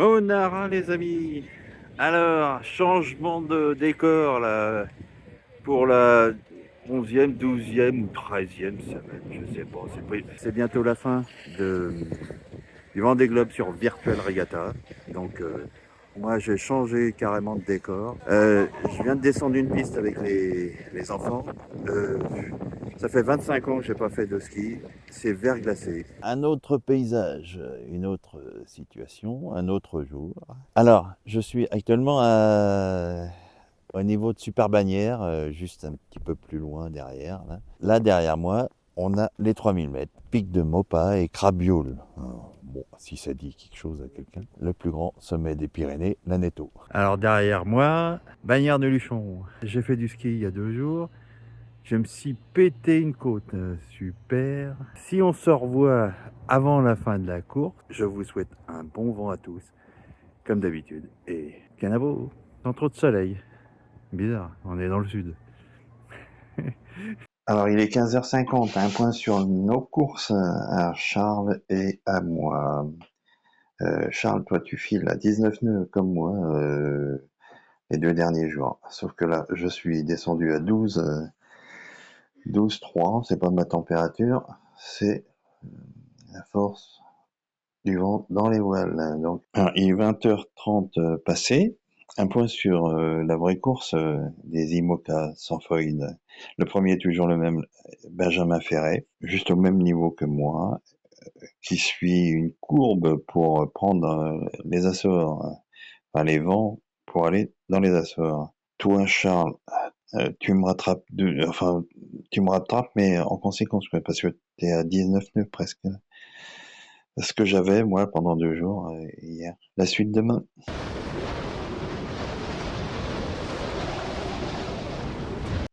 Monara les amis. Alors, changement de décor là pour la 11e, 12e ou 13e semaine, je sais pas. C'est bientôt la fin du Vendée Globe sur Virtual Regatta. Donc moi j'ai changé carrément de décor. Je viens de descendre une piste avec les enfants. Euh, Ça fait 25 ans que j'ai pas fait de ski. C'est verglacé. Un autre paysage, une autre situation, un autre jour. Alors, je suis actuellement au niveau de Super Bagnères, juste un petit peu plus loin derrière. Là derrière moi, on a les 3000 mètres, pic de Maupas et Crabioul. Bon, si ça dit quelque chose à quelqu'un, le plus grand sommet des Pyrénées, l'Aneto. Alors derrière moi, Bagnères de Luchon. J'ai fait du ski il y a 2 jours. Je me suis pété une côte. Super. Si on se revoit avant la fin de la course, je vous souhaite un bon vent à tous, comme d'habitude. Et canavo, sans trop de soleil. Bizarre, on est dans le sud. Alors, il est 15h50, un point sur nos courses à Charles et à moi. Charles, toi, tu files à 19 nœuds comme moi les 2 derniers jours. Sauf que là, je suis descendu à 12,3. C'est pas ma température, c'est la force du vent dans les voiles. Donc, alors, il est 20h30 passé. Un point sur la vraie course des IMOCA sans feuilles. Le premier est toujours le même, Benjamin Ferret, juste au même niveau que moi, qui suit une courbe pour prendre les Açores, enfin les vents pour aller dans les Açores. Toi, Charles, tu me rattrapes, enfin, tu me rattrapes, mais en conséquence, parce que tu es à 19 nœuds presque. Ce que j'avais, moi, pendant 2 jours, hier. La suite demain.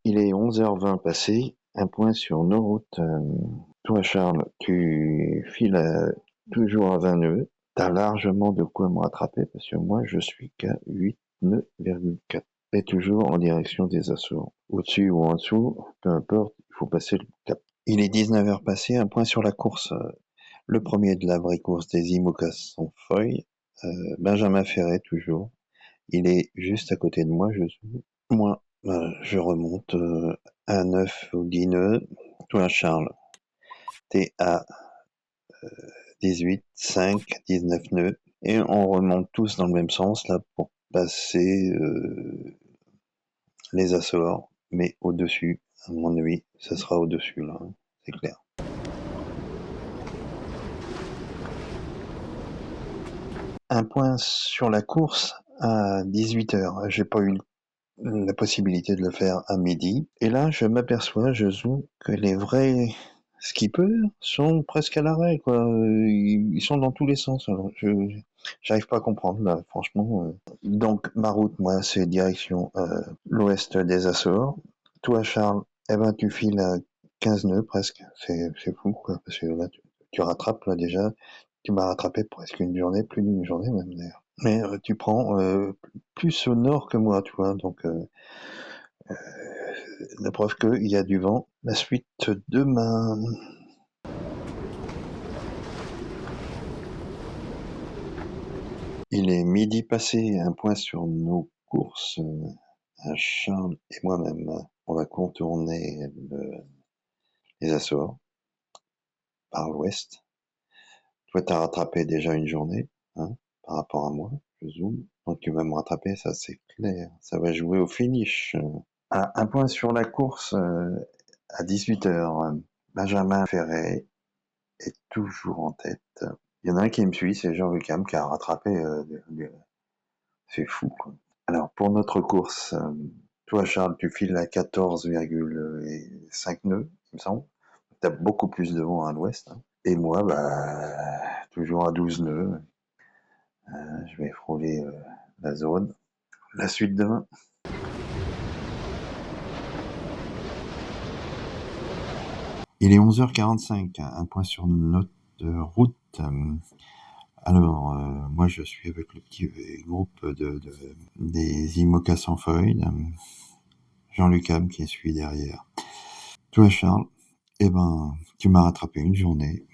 Il est 11h20 passé, un point sur nos routes. Toi, Charles, tu files toujours à 20 nœuds. T'as largement de quoi me rattraper parce que moi, je suis qu'à 8 nœuds,4. Et toujours en direction des Açores. Au-dessus ou en dessous, peu importe, il faut passer le cap. Il est 19h passé, un point sur la course. Le premier de la vraie course des IMOCA sans feuilles. Benjamin Ferret, toujours. Il est juste à côté de moi, je suis. Moi, je remonte à 9 ou 10 nœuds. Toi, Charles, t'es à 18, 5, 19 nœuds. Et on remonte tous dans le même sens, là, pour passer les Açores. Mais au-dessus, à mon avis, ça sera au-dessus, là, hein, c'est clair. Un point sur la course à 18h. J'ai pas eu la possibilité de le faire à midi. Et là, je m'aperçois, je zoome, que les vrais skippers sont presque à l'arrêt, quoi. Ils sont dans tous les sens. Alors, j'arrive pas à comprendre, là, franchement. Donc, ma route, moi, c'est direction l'ouest des Açores. Toi, Charles, eh ben, tu files à 15 nœuds presque. C'est fou, quoi, parce que là, tu rattrapes, là, déjà. Tu m'as rattrapé presque une journée, plus d'une journée même, d'ailleurs. Mais tu prends plus au nord que moi, tu vois, donc la preuve qu'il y a du vent. La suite demain. Il est midi passé, un point sur nos courses à Charles et moi-même. On va contourner les Açores par l'ouest. Toi, t'as rattrapé déjà une journée, hein, par rapport à moi. Je zoome. Donc tu vas me rattraper, ça c'est clair. Ça va jouer au finish. Ah, un point sur la course à 18h. Benjamin Ferret est toujours en tête. Il y en a un qui me suit, c'est Jean Lucam qui a rattrapé. C'est fou, quoi. Alors, pour notre course, toi, Charles, tu files à 14,5 nœuds, il me semble. Tu as beaucoup plus de vent à l'ouest, hein. Et moi, bah, toujours à 12 nœuds. Je vais frôler la zone. La suite demain. Il est 11h45, un point sur notre route. Alors, moi, je suis avec le petit groupe des IMOCA sans feuilles, Jean-Luc Ham qui suit derrière. Toi, Charles, eh ben, tu m'as rattrapé une journée.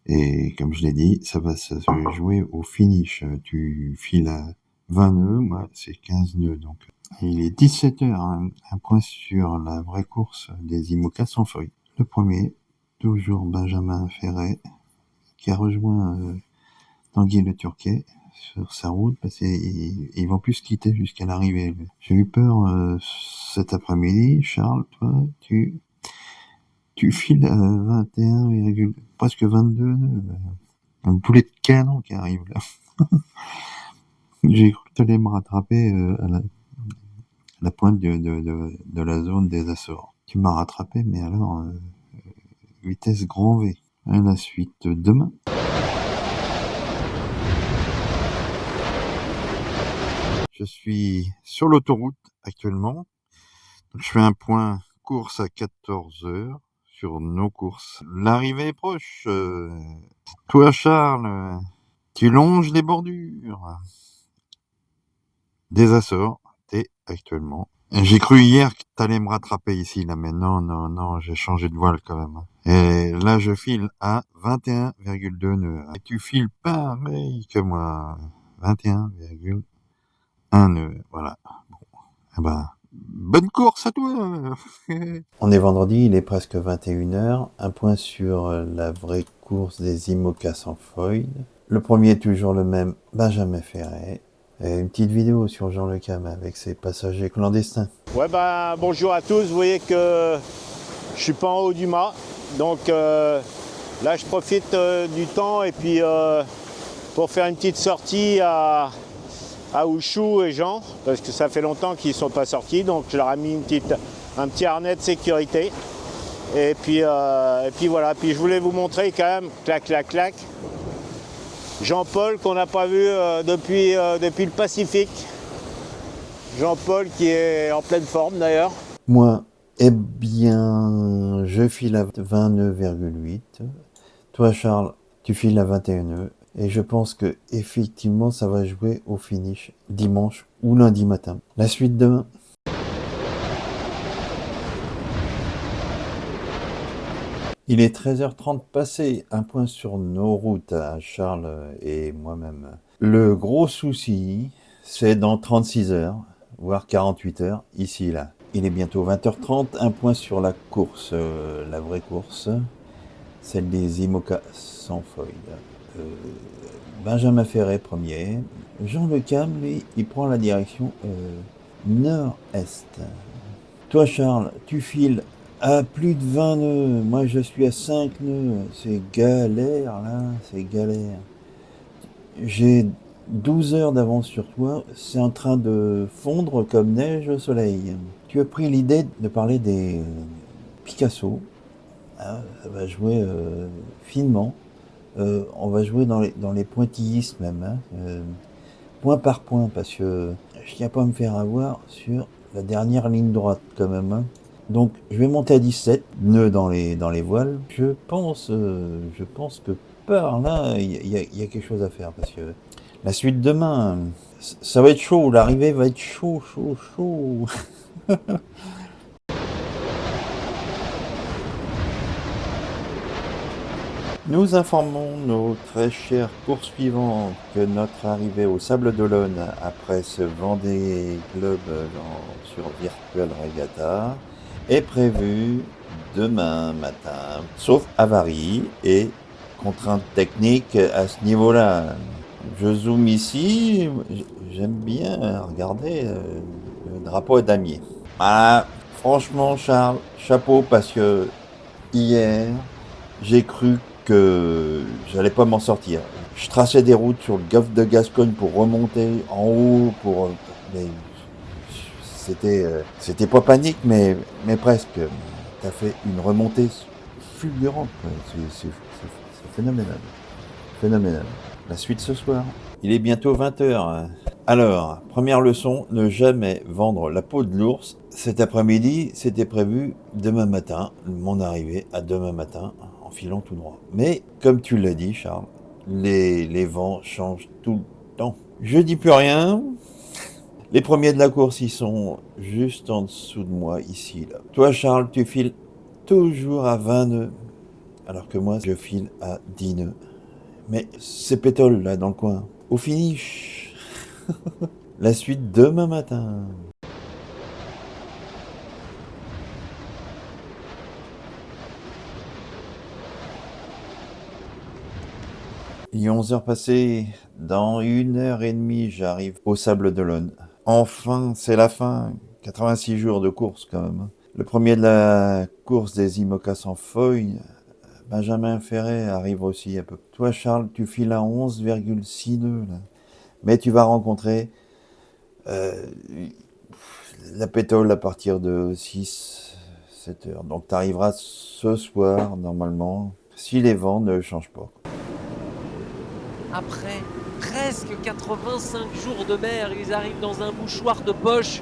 Et comme je l'ai dit, ça va se jouer au finish. Tu files à 20 nœuds, moi c'est 15 nœuds. Donc il est 17h, un point sur la vraie course des IMOCA sans feuille. Le premier, toujours Benjamin Ferret, qui a rejoint Tanguy Le Turquet sur sa route parce qu'ils vont plus se quitter jusqu'à l'arrivée. J'ai eu peur cet après-midi. Charles, toi, tu files à 21, presque 22 nœuds. Un poulet de canon qui arrive là. J'ai cru que tu allais me rattraper à la pointe de la zone des Açores. Tu m'as rattrapé, mais alors vitesse grand V. À la suite demain. Je suis sur l'autoroute actuellement. Donc, je fais un point course à 14h sur nos courses. L'arrivée est proche. Toi, Charles, tu longes les bordures des Açores. T'es actuellement. J'ai cru hier que t'allais me rattraper ici, là, mais non, j'ai changé de voile quand même. Et là, je file à 21,2 nœuds. Et tu files pareil que moi. 21,1 nœuds. Voilà. Bon. Eh ben, bonne course à toi. On est vendredi, il est presque 21h. Un point sur la vraie course des IMOCA sans foil. Le premier est toujours le même, Benjamin Ferret. Et une petite vidéo sur Jean Le Cam avec ses passagers clandestins. Ouais bonjour à tous, vous voyez que je suis pas en haut du mât. Donc là je profite du temps et puis pour faire une petite sortie à Ouchou et Jean, parce que ça fait longtemps qu'ils ne sont pas sortis, donc je leur ai mis un petit harnais de sécurité. Et puis voilà, puis je voulais vous montrer quand même, clac, Jean-Paul qu'on n'a pas vu depuis le Pacifique. Jean-Paul qui est en pleine forme d'ailleurs. Moi, eh bien, je file à 29,8. Toi, Charles, tu files à 21 nœuds. Et je pense que effectivement, ça va jouer au finish dimanche ou lundi matin. La suite demain. Il est 13h30 passé, un point sur nos routes à Charles et moi-même. Le gros souci, c'est dans 36 heures, voire 48 heures, ici là. Il est bientôt 20h30, un point sur la course, la vraie course, celle des IMOCA sans feuille. Benjamin Ferret premier, Jean Le Cam, lui, il prend la direction nord-est. Toi Charles, tu files à plus de 20 nœuds, moi je suis à 5 nœuds, c'est galère là, c'est galère. J'ai 12 heures d'avance sur toi, c'est en train de fondre comme neige au soleil. Tu as pris l'idée de parler des Picasso, ça va jouer finement, on va jouer dans les pointillistes même, point par point, parce que je tiens pas à me faire avoir sur la dernière ligne droite quand même. Donc je vais monter à 17 nœuds dans les voiles. Je pense que par là il y a quelque chose à faire parce que la suite demain ça va être chaud, l'arrivée va être chaud. Nous informons nos très chers poursuivants que notre arrivée au Sable d'Olonne après ce Vendée Globe sur Virtual Regatta est prévue demain matin, sauf avarie et contraintes techniques à ce niveau-là. Je zoome ici, j'aime bien regarder le drapeau damier. Ah, franchement Charles, chapeau parce que hier, j'ai cru que j'allais pas m'en sortir. Je traçais des routes sur le golfe de Gascogne pour remonter en haut, mais c'était pas panique, mais presque. T'as fait une remontée fulgurante. C'est phénoménal. La suite ce soir. Il est bientôt 20h. Alors, première leçon, ne jamais vendre la peau de l'ours. Cet après-midi, c'était prévu demain matin, mon arrivée à demain matin, en filant tout droit. Mais, comme tu l'as dit, Charles, les vents changent tout le temps. Je dis plus rien. Les premiers de la course, ils sont juste en dessous de moi, ici, là. Toi, Charles, tu files toujours à 20 nœuds. alors que moi, je file à 10 nœuds. Mais c'est pétole, là, dans le coin. Au finish. La suite demain matin. Il est 11 heures passées. Dans 1 heure et demie, j'arrive au Sable d'Olonne. Enfin, c'est la fin. 86 jours de course, quand même. Le premier de la course des IMOCA sans feuille, Benjamin Ferré, arrive aussi un peu. Toi, Charles, tu files à 11,6 nœuds, là. Mais tu vas rencontrer euh, la pétole à partir de 6-7 heures. Donc, tu arriveras ce soir, normalement, si les vents ne changent pas. Après presque 85 jours de mer, ils arrivent dans un mouchoir de poche.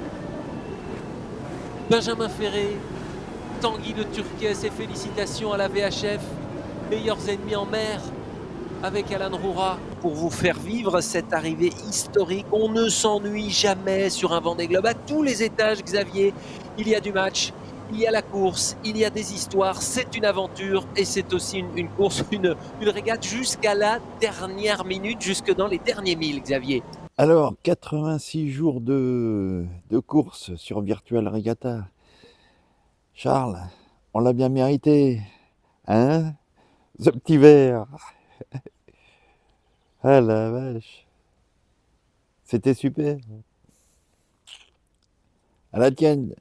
Benjamin Ferré, Tanguy de Turquet, ses félicitations à la VHF, meilleurs ennemis en mer, avec Alan Roura, pour vous faire vivre cette arrivée historique. On ne s'ennuie jamais sur un Vendée Globe. À tous les étages, Xavier, il y a du match, il y a la course, il y a des histoires, c'est une aventure et c'est aussi une course, une régate jusqu'à la dernière minute, jusque dans les derniers milles, Xavier. Alors, 86 jours de course sur Virtual Regatta. Charles, on l'a bien mérité, hein? Ce petit verre. Ah la vache. C'était super. À la tienne.